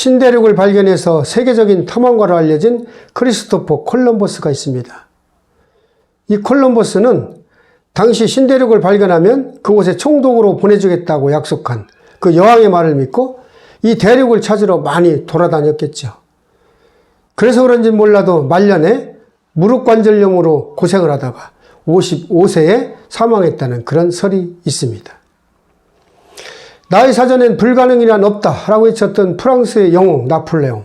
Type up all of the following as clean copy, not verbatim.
신대륙을 발견해서 세계적인 탐험가로 알려진 크리스토퍼 콜럼버스가 있습니다. 이 콜럼버스는 당시 신대륙을 발견하면 그곳에 총독으로 보내주겠다고 약속한 그 여왕의 말을 믿고 이 대륙을 찾으러 많이 돌아다녔겠죠. 그래서 그런지 몰라도 말년에 무릎관절염으로 고생을 하다가 55세에 사망했다는 그런 설이 있습니다. 나의 사전엔 불가능이란 없다라고 외쳤던 프랑스의 영웅 나폴레옹.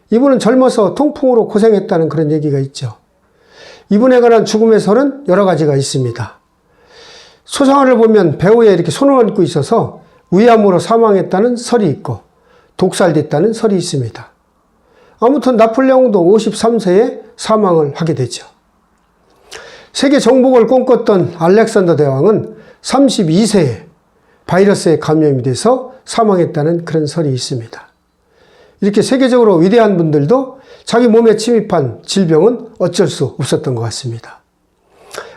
이분은 젊어서 통풍으로 고생했다는 그런 얘기가 있죠. 이분에 관한 죽음의 설은 여러 가지가 있습니다. 소상화를 보면 배우에 이렇게 손을 얹고 있어서 위암으로 사망했다는 설이 있고 독살됐다는 설이 있습니다. 아무튼 나폴레옹도 53세에 사망을 하게 되죠. 세계 정복을 꿈꿨던 알렉산더 대왕은 32세에 바이러스에 감염이 돼서 사망했다는 그런 설이 있습니다. 이렇게 세계적으로 위대한 분들도 자기 몸에 침입한 질병은 어쩔 수 없었던 것 같습니다.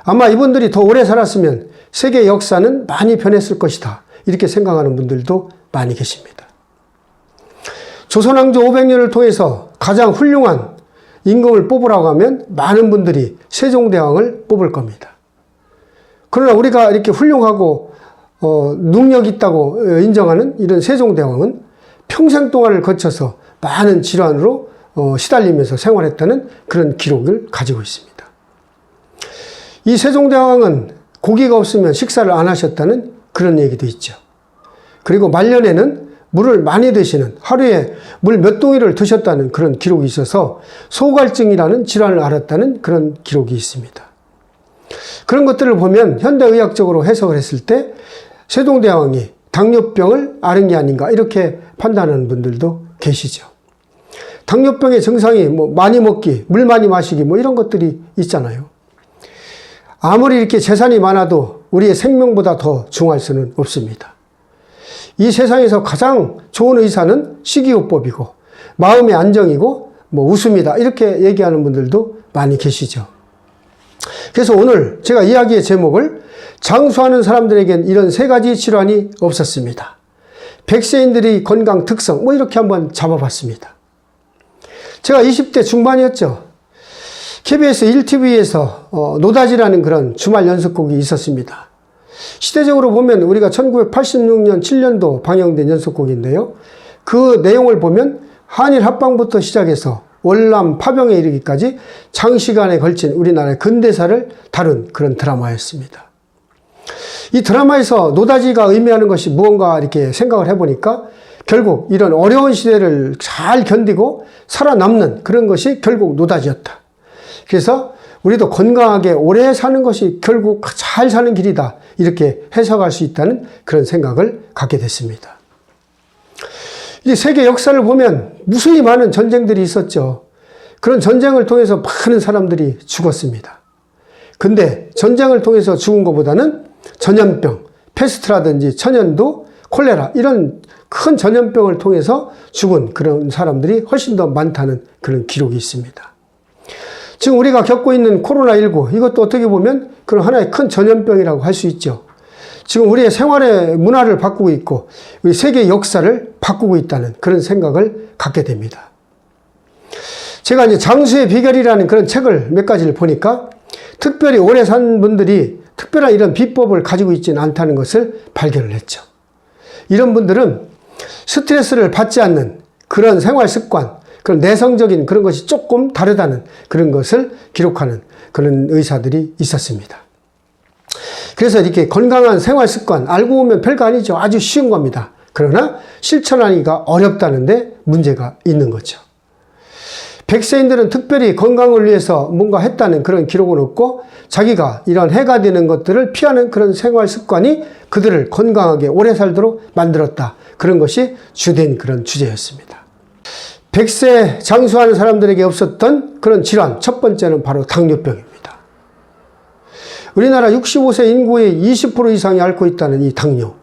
아마 이분들이 더 오래 살았으면 세계 역사는 많이 변했을 것이다. 이렇게 생각하는 분들도 많이 계십니다. 조선왕조 500년을 통해서 가장 훌륭한 임금을 뽑으라고 하면 많은 분들이 세종대왕을 뽑을 겁니다. 그러나 우리가 이렇게 훌륭하고 능력 있다고 인정하는 이런 세종대왕은 평생 동안을 거쳐서 많은 질환으로 시달리면서 생활했다는 그런 기록을 가지고 있습니다. 이 세종대왕은 고기가 없으면 식사를 안 하셨다는 그런 얘기도 있죠. 그리고 말년에는 물을 많이 드시는 하루에 물 몇 동이를 드셨다는 그런 기록이 있어서 소갈증이라는 질환을 앓았다는 그런 기록이 있습니다. 그런 것들을 보면 현대의학적으로 해석을 했을 때 세종대왕이 당뇨병을 앓은 게 아닌가 이렇게 판단하는 분들도 계시죠. 당뇨병의 증상이 많이 먹기, 물 많이 마시기 이런 것들이 있잖아요. 아무리 이렇게 재산이 많아도 우리의 생명보다 더 중요할 수는 없습니다. 이 세상에서 가장 좋은 의사는 식이요법이고 마음의 안정이고 웃음이다 이렇게 얘기하는 분들도 많이 계시죠. 그래서 오늘 제가 이야기의 제목을 장수하는 사람들에겐 이런 세 가지 질환이 없었습니다. 백세인들의 건강 특성 이렇게 한번 잡아봤습니다. 제가 20대 중반이었죠. KBS 1TV에서 노다지라는 그런 주말 연속곡이 있었습니다. 시대적으로 보면 우리가 1986년 7년도 방영된 연속곡인데요. 그 내용을 보면 한일 합방부터 시작해서 월남 파병에 이르기까지 장시간에 걸친 우리나라의 근대사를 다룬 그런 드라마였습니다. 이 드라마에서 노다지가 의미하는 것이 무언가 이렇게 생각을 해보니까 결국 이런 어려운 시대를 잘 견디고 살아남는 그런 것이 결국 노다지였다. 그래서 우리도 건강하게 오래 사는 것이 결국 잘 사는 길이다. 이렇게 해석할 수 있다는 그런 생각을 갖게 됐습니다. 이 세계 역사를 보면 무수히 많은 전쟁들이 있었죠. 그런 전쟁을 통해서 많은 사람들이 죽었습니다. 근데 전쟁을 통해서 죽은 것보다는 전염병, 패스트라든지 천연두, 콜레라 이런 큰 전염병을 통해서 죽은 그런 사람들이 훨씬 더 많다는 그런 기록이 있습니다. 지금 우리가 겪고 있는 코로나19 이것도 어떻게 보면 그런 하나의 큰 전염병이라고 할 수 있죠. 지금 우리의 생활의 문화를 바꾸고 있고 우리 세계 역사를 바꾸고 있다는 그런 생각을 갖게 됩니다. 제가 이제 장수의 비결이라는 그런 책을 몇 가지를 보니까 특별히 오래 산 분들이 특별한 이런 비법을 가지고 있지는 않다는 것을 발견을 했죠. 이런 분들은 스트레스를 받지 않는 그런 생활 습관, 그런 내성적인 그런 것이 조금 다르다는 그런 것을 기록하는 그런 의사들이 있었습니다. 그래서 이렇게 건강한 생활 습관, 알고 보면 별거 아니죠. 아주 쉬운 겁니다. 그러나 실천하기가 어렵다는데 문제가 있는 거죠. 백세인들은 특별히 건강을 위해서 뭔가 했다는 그런 기록은 없고 자기가 이런 해가 되는 것들을 피하는 그런 생활 습관이 그들을 건강하게 오래 살도록 만들었다. 그런 것이 주된 그런 주제였습니다. 백세 장수하는 사람들에게 없었던 그런 질환, 첫 번째는 바로 당뇨병입니다. 우리나라 65세 인구의 20% 이상이 앓고 있다는 이 당뇨.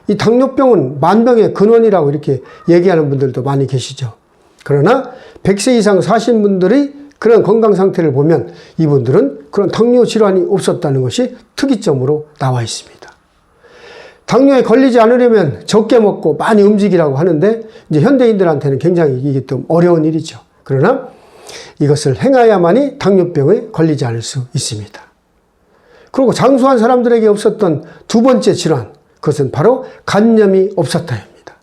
이 당뇨병은 만병의 근원이라고 이렇게 얘기하는 분들도 많이 계시죠. 그러나 100세 이상 사신 분들의 그런 건강 상태를 보면 이분들은 그런 당뇨 질환이 없었다는 것이 특이점으로 나와 있습니다. 당뇨에 걸리지 않으려면 적게 먹고 많이 움직이라고 하는데 이제 현대인들한테는 굉장히 이게 좀 어려운 일이죠. 그러나 이것을 행해야만이 당뇨병에 걸리지 않을 수 있습니다. 그리고 장수한 사람들에게 없었던 두 번째 질환, 그것은 바로 간염이 없었다입니다.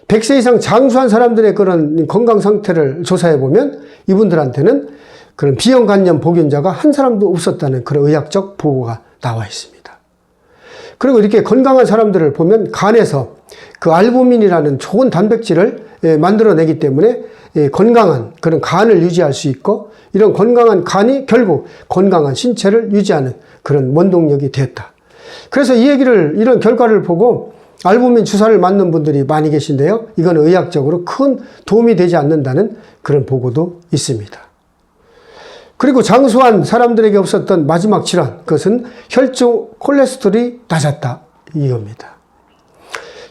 100세 이상 장수한 사람들의 그런 건강 상태를 조사해 보면 이분들한테는 그런 비형 간염 보균자가 한 사람도 없었다는 그런 의학적 보고가 나와 있습니다. 그리고 이렇게 건강한 사람들을 보면 간에서 그 알부민이라는 좋은 단백질을 만들어내기 때문에 건강한 그런 간을 유지할 수 있고, 이런 건강한 간이 결국 건강한 신체를 유지하는 그런 원동력이 됐다. 그래서 이런 결과를 보고 알부민 주사를 맞는 분들이 많이 계신데요. 이건 의학적으로 큰 도움이 되지 않는다는 그런 보고도 있습니다. 그리고 장수한 사람들에게 없었던 마지막 질환, 그것은 혈중 콜레스테롤이 낮았다, 이겁니다.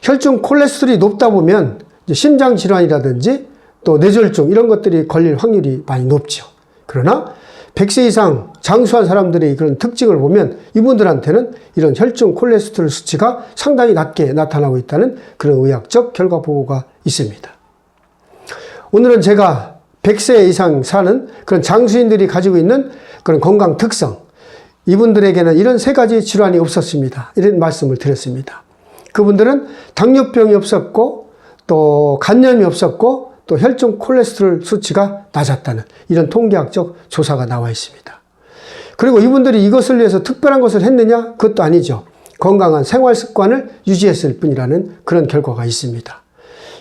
혈중 콜레스테롤이 높다 보면 심장 질환이라든지 또 뇌졸중 이런 것들이 걸릴 확률이 많이 높죠. 그러나 100세 이상 장수한 사람들의 그런 특징을 보면 이분들한테는 이런 혈중 콜레스테롤 수치가 상당히 낮게 나타나고 있다는 그런 의학적 결과 보고가 있습니다. 오늘은 제가 100세 이상 사는 그런 장수인들이 가지고 있는 그런 건강 특성, 이분들에게는 이런 세 가지 질환이 없었습니다. 이런 말씀을 드렸습니다. 그분들은 당뇨병이 없었고 또 간염이 없었고 또 혈중 콜레스테롤 수치가 낮았다는 이런 통계학적 조사가 나와 있습니다. 그리고 이분들이 이것을 위해서 특별한 것을 했느냐? 그것도 아니죠. 건강한 생활 습관을 유지했을 뿐이라는 그런 결과가 있습니다.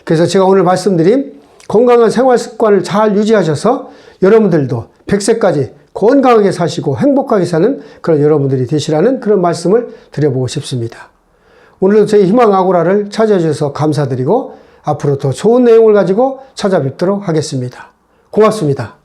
그래서 제가 오늘 말씀드린 건강한 생활 습관을 잘 유지하셔서 여러분들도 100세까지 건강하게 사시고 행복하게 사는 그런 여러분들이 되시라는 그런 말씀을 드려보고 싶습니다. 오늘도 저희 희망 아고라를 찾아주셔서 감사드리고 앞으로 더 좋은 내용을 가지고 찾아뵙도록 하겠습니다. 고맙습니다.